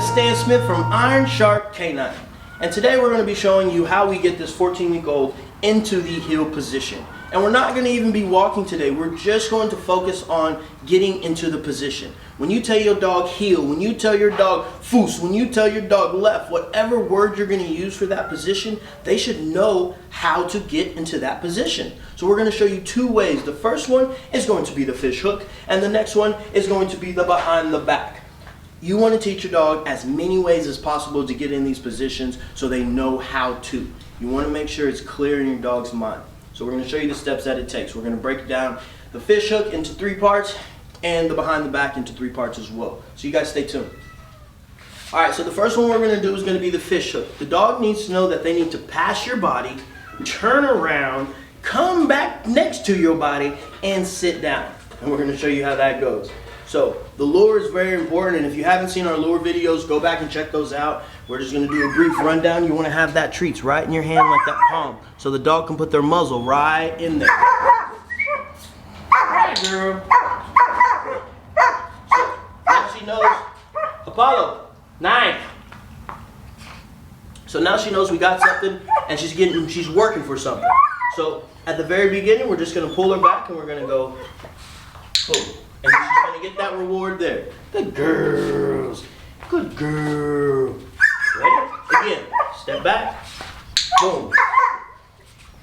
is Stan Smith from Iron Shark K9, and today we're going to be showing you how we get this 14-week-old into the heel position. And we're not going to even be walking today, we're just going to focus on getting into the position. When you tell your dog heel, when you tell your dog foos, when you tell your dog left, whatever word you're going to use for that position, they should know how to get into that position. So we're going to show you two ways. The first one is going to be the fish hook, and the next one is going to be the behind the back. You want to teach your dog as many ways as possible to get in these positions so they know how to. You want to make sure it's clear in your dog's mind. So we're going to show you the steps that it takes. We're going to break down the fish hook into 3 parts and the behind the back into 3 parts as well. So you guys stay tuned. Alright, so the first one we're going to do is going to be the fish hook. The dog needs to know that they need to pass your body, turn around, come back next to your body, and sit down. And we're going to show you how that goes. So the lure is very important, and if you haven't seen our lure videos, go back and check those out. We're just going to do a brief rundown. You want to have that treats right in your hand like that palm, so the dog can put their muzzle right in there. Right, girl. So now she knows. Apollo, 9. So now she knows we got something, and she's working for something. So at the very beginning, we're just going to pull her back, and we're going to go boom. And she's going to get that reward there. Good girls. Good girl. Ready? Again. Step back. Boom.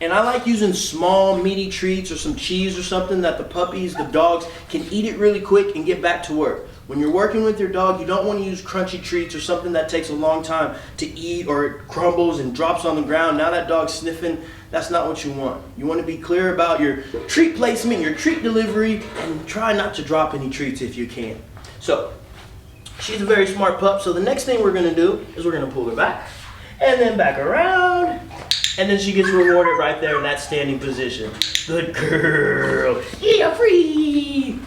And I like using small, meaty treats or some cheese or something that the puppies, the dogs, can eat it really quick and get back to work. When you're working with your dog, you don't want to use crunchy treats or something that takes a long time to eat or it crumbles and drops on the ground. Now that dog's sniffing. That's not what you want. You want to be clear about your treat placement, your treat delivery, and try not to drop any treats if you can. So, she's a very smart pup, so the next thing we're going to do is we're going to pull her back, and then back around, and then she gets rewarded right there in that standing position. Good girl. Yeah, free.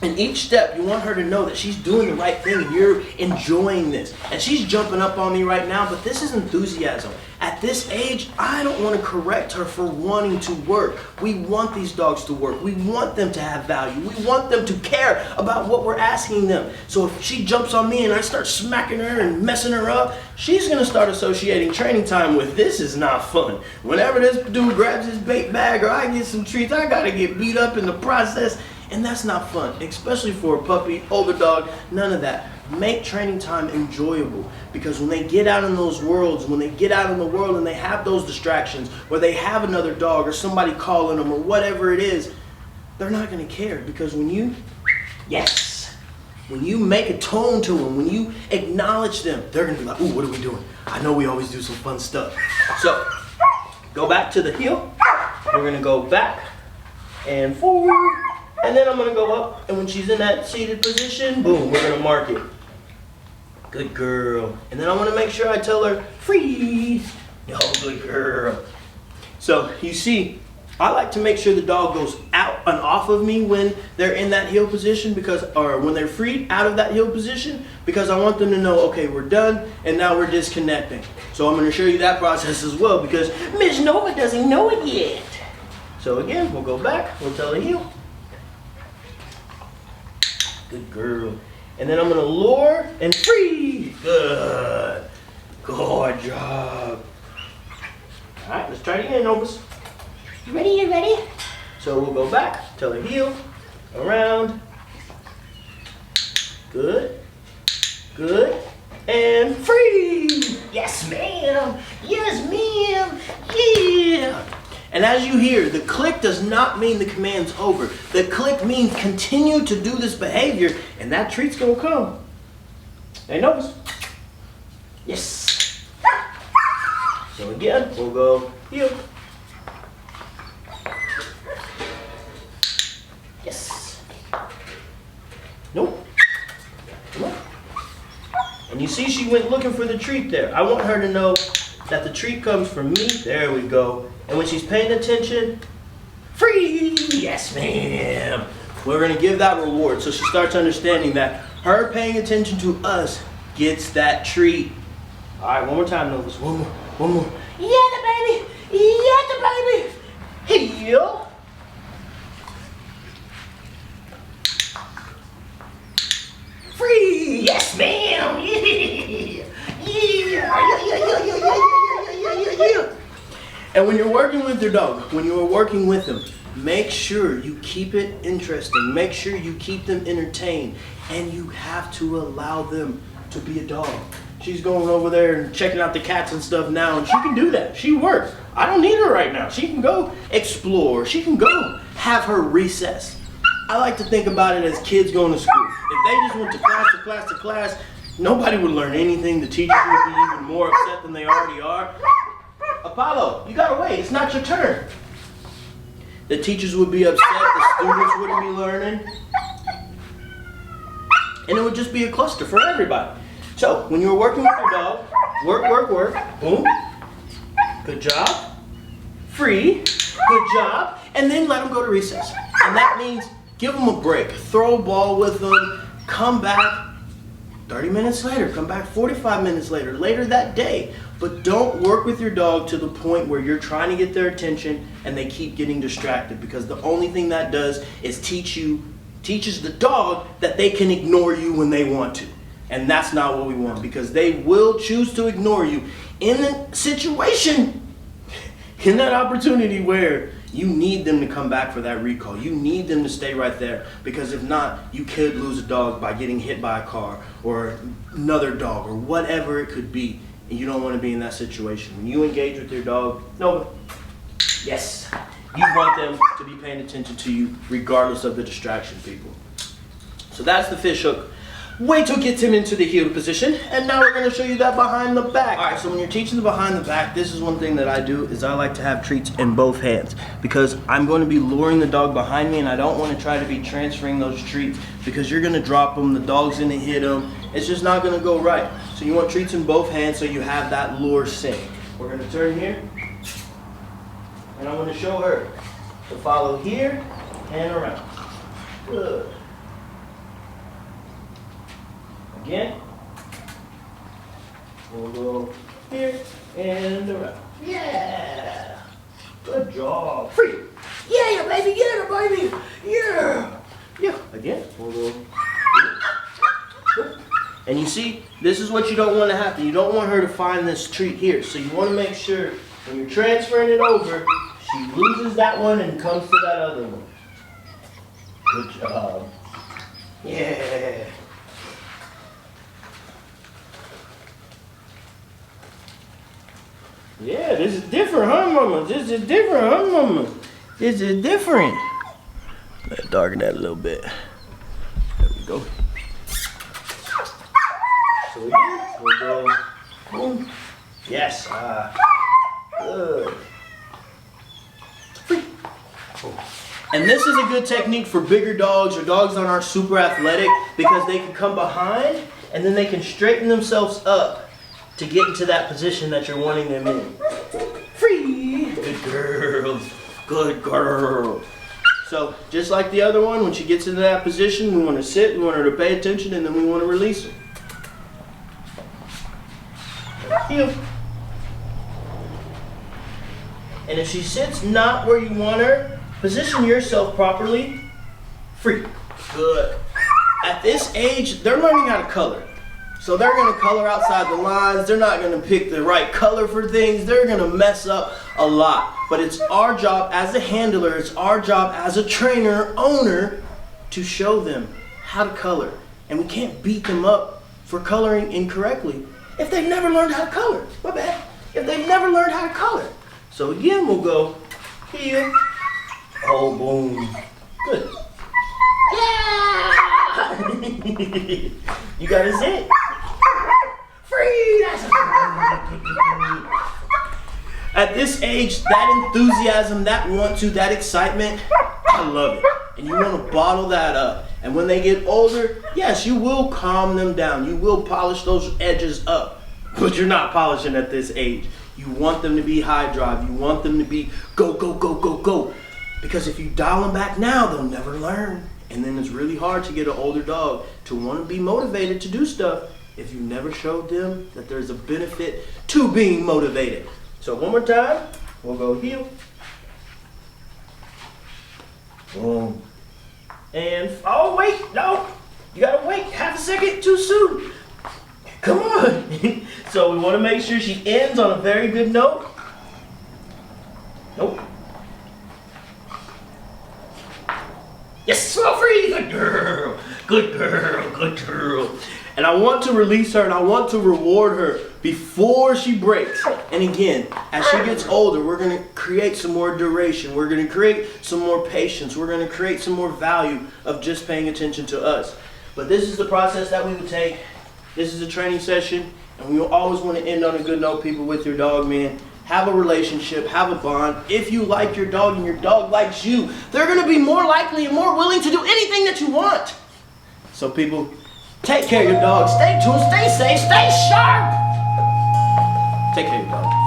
And each step, you want her to know that she's doing the right thing and you're enjoying this. And she's jumping up on me right now, but this is enthusiasm. At this age, I don't want to correct her for wanting to work. We want these dogs to work. We want them to have value. We want them to care about what we're asking them. So if she jumps on me and I start smacking her and messing her up, she's going to start associating training time with this is not fun. Whenever this dude grabs his bait bag or I get some treats, I got to get beat up in the process. And that's not fun, especially for a puppy, older dog, none of that. Make training time enjoyable, because when they get out in those worlds, when they get out in the world and they have those distractions, or they have another dog or somebody calling them or whatever it is, they're not going to care, because when you, when you make a tone to them, when you acknowledge them, they're going to be like, ooh, what are we doing? I know we always do some fun stuff. So, go back to the heel. We're going to go back and forward. And then I'm going to go up, and when she's in that seated position, boom, we're going to mark it. Good girl. And then I want to make sure I tell her, freeze. Oh, good girl. So, you see, I like to make sure the dog goes out and off of me when they're in that heel position, or when they're freed out of that heel position, because I want them to know, okay, we're done, and now we're disconnecting. So I'm going to show you that process as well, because Miss Nova doesn't know it yet. So again, we'll go back, we'll tell her heel. Good girl. And then I'm going to lure and free. Good. Good job. All right, let's try it again, Novus. You ready? You ready? So we'll go back, tell her heel, around. Good. Good. And free. Yes, ma'am. Yes, ma'am. Yeah. And as you hear, the click does not mean the command's over. The click means continue to do this behavior, and that treat's gonna come. Hey, Novus. Yes. So again, we'll go heel. Yes. Nope. Come on. And you see she went looking for the treat there. I want her to know that the treat comes from me. There we go. And when she's paying attention, free! Yes, ma'am. We're going to give that reward so she starts understanding that her paying attention to us gets that treat. All right, one more time, Novus. One more. Yeah, the baby. Yeah, the baby. Heel. Free. Yes, ma'am. Yeah. your dog, when you are working with them, make sure you keep it interesting. Make sure you keep them entertained. And you have to allow them to be a dog. She's going over there and checking out the cats and stuff now, and she can do that. She works. I don't need her right now. She can go explore. She can go have her recess. I like to think about it as kids going to school. If they just went to class to class to class, nobody would learn anything. The teachers would be even more upset than they already are. Apollo, you gotta wait. It's not your turn. The teachers would be upset. The students wouldn't be learning. And it would just be a cluster for everybody. So, when you're working with your dog, work, work, work, boom, good job, free, good job, and then let them go to recess. And that means give them a break, throw a ball with them, come back 30 minutes later, come back 45 minutes later that day. But don't work with your dog to the point where you're trying to get their attention and they keep getting distracted, because the only thing that does is teaches the dog that they can ignore you when they want to. And that's not what we want, because they will choose to ignore you in a situation, in that opportunity where you need them to come back for that recall. You need them to stay right there, because if not, you could lose a dog by getting hit by a car or another dog or whatever it could be. And you don't want to be in that situation. When you engage with your dog, Nova, yes, you want them to be paying attention to you regardless of the distraction, people. So that's the fish hook. Wait till it gets him into the heel position, and now we're going to show you that behind the back. All right, so when you're teaching the behind the back, this is one thing that I do, is I like to have treats in both hands, because I'm going to be luring the dog behind me, and I don't want to try to be transferring those treats, because you're going to drop them, the dog's going to hit them. It's just not going to go right. So you want treats in both hands so you have that lure sync. We're going to turn here, and I'm going to show her to follow here and around. Good. Again, we'll go here and around. Yeah! Good job. Free! Yeah, baby, get her, baby! Yeah! Yeah. Again, we'll go here. And you see, this is what you don't want to happen. You don't want her to find this treat here. So you want to make sure when you're transferring it over, she loses that one and comes to that other one. Good job. Yeah. Yeah, this is different, huh, Mama? This is different, huh, Mama? This is different. Let's darken that a little bit. There we go. So again, we'll go boom. Yes. Good. Free. And this is a good technique for bigger dogs or dogs that aren't super athletic, because they can come behind and then they can straighten themselves up to get into that position that you're wanting them in. Free! Good girl. Good girl. So, just like the other one, when she gets into that position, we want to sit, we want her to pay attention, and then we want to release her. Heel. And if she sits not where you want her, position yourself properly. Free. Good. At this age, they're learning how to color. So they're going to color outside the lines. They're not going to pick the right color for things. They're going to mess up a lot. But it's our job as a handler, it's our job as a trainer, owner, to show them how to color. And we can't beat them up for coloring incorrectly if they've never learned how to color. My bad. If they've never learned how to color. So again, we'll go here. Oh, boom. Good. Yeah! You got to sit. Free! At this age, that enthusiasm, that want to, that excitement, I love it. And you want to bottle that up. And when they get older, yes, you will calm them down. You will polish those edges up. But you're not polishing at this age. You want them to be high drive. You want them to be go, go, go, go, go. Because if you dial them back now, they'll never learn. And then it's really hard to get an older dog to want to be motivated to do stuff if you never showed them that there's a benefit to being motivated. So one more time, we'll go heel. Boom. And, oh wait, no. You gotta wait half a second, too soon. Come on. So we want to make sure she ends on a very good note. Nope. Yes, smell free. Good girl. Good girl. Good girl. And I want to release her and I want to reward her before she breaks. And again, as she gets older, we're going to create some more duration. We're going to create some more patience. We're going to create some more value of just paying attention to us. But this is the process that we would take. This is a training session. And we always want to end on a good note, people, with your dog, man. Have a relationship, have a bond. If you like your dog and your dog likes you, they're going to be more likely and more willing to do anything that you want. So people, take care of your dog. Stay tuned, stay safe, stay sharp. Take care of your dog.